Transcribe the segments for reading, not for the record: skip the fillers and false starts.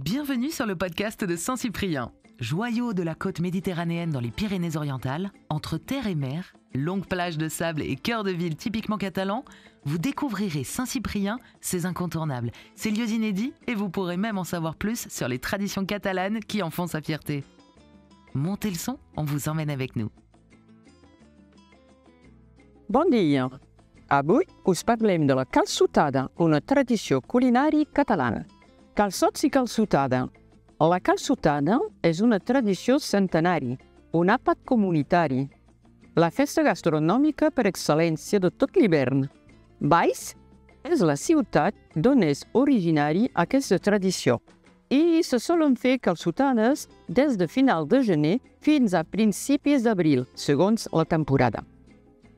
Bienvenue sur le podcast de Saint-Cyprien. Joyau de la côte méditerranéenne dans les Pyrénées-Orientales, entre terre et mer, longues plages de sable et cœur de ville typiquement catalan, vous découvrirez Saint-Cyprien, ses incontournables, ses lieux inédits et vous pourrez même en savoir plus sur les traditions catalanes qui en font sa fierté. Montez le son, on vous emmène avec nous. Bon dia! Avui us parlem de la calçotada, una tradició culinària catalana. Calçots i calçotada. La calçotada és una tradició centenària, un àpat comunitari, la festa gastronòmica per excel·lència de tot l'hivern. Valls és la ciutat d'on és originari aquesta tradició i se solen fer calçotades des de final de gener fins a principis d'abril, segons la temporada.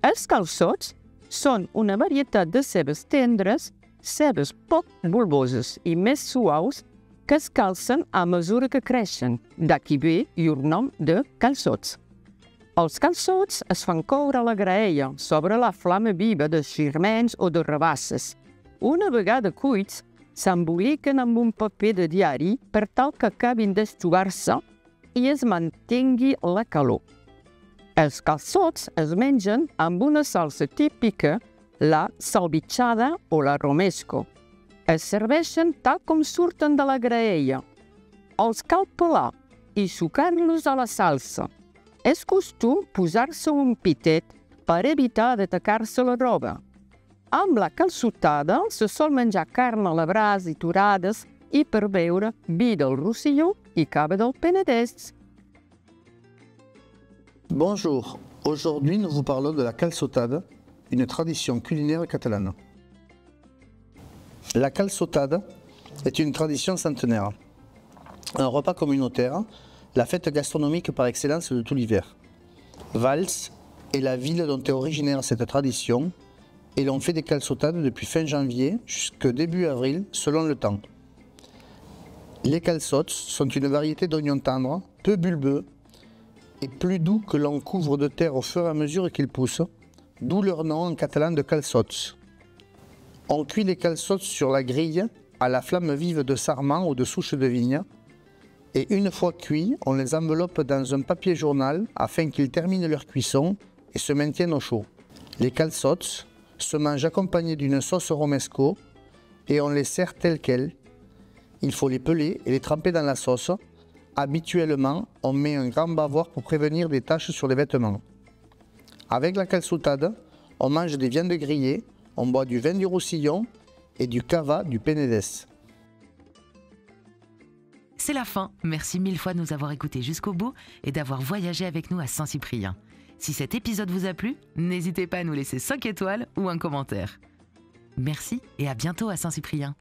Els calçots són una varietat de cebes tendres, cebes poc bulboses i més suaus que es calcen a mesura que creixen, d'aquí ve llur nom de calçots. Els calçots es fan coure a la graella sobre la flama viva de xirmens o de rabasses. Una vegada cuits, s'emboliquen amb un paper de diari per tal que acabin d'estugar-se i es mantengui la calor. Els calçots es mengen amb una salsa típica, la salvitxada o la romesco. Es serveixen tal com surten de la graella. Els cal pelar i sucar-los a la salsa. És costum posar-se un pitet per evitar d'atacar-se la roba. Amb la calçotada se sol menjar carn a la brasa i torades i per beure vi del Rosselló i cava del Penedès. Bonjour, aujourd'hui nous vous parlons de la calçotada, une tradition culinaire catalane. La calçotada est une tradition centenaire, un repas communautaire, la fête gastronomique par excellence de tout l'hiver. Valls est la ville dont est originaire cette tradition et l'on fait des calçotades depuis fin janvier jusqu'au début avril selon le temps. Les calçots sont une variété d'oignons tendres, peu bulbeux, et plus doux que l'on couvre de terre au fur et à mesure qu'ils poussent, d'où leur nom en catalan de calçots. On cuit les calçots sur la grille à la flamme vive de sarment ou de souche de vigne, et une fois cuits, on les enveloppe dans un papier journal afin qu'ils terminent leur cuisson et se maintiennent au chaud. Les calçots se mangent accompagnés d'une sauce romesco et on les sert tels quels. Il faut les peler et les tremper dans la sauce. Habituellement, on met un grand bavoir pour prévenir des taches sur les vêtements. Avec la calçotada, on mange des viandes grillées, on boit du vin du Roussillon et du cava du Penedès. C'est la fin. Merci mille fois de nous avoir écoutés jusqu'au bout et d'avoir voyagé avec nous à Saint-Cyprien. Si cet épisode vous a plu, n'hésitez pas à nous laisser 5 étoiles ou un commentaire. Merci et à bientôt à Saint-Cyprien.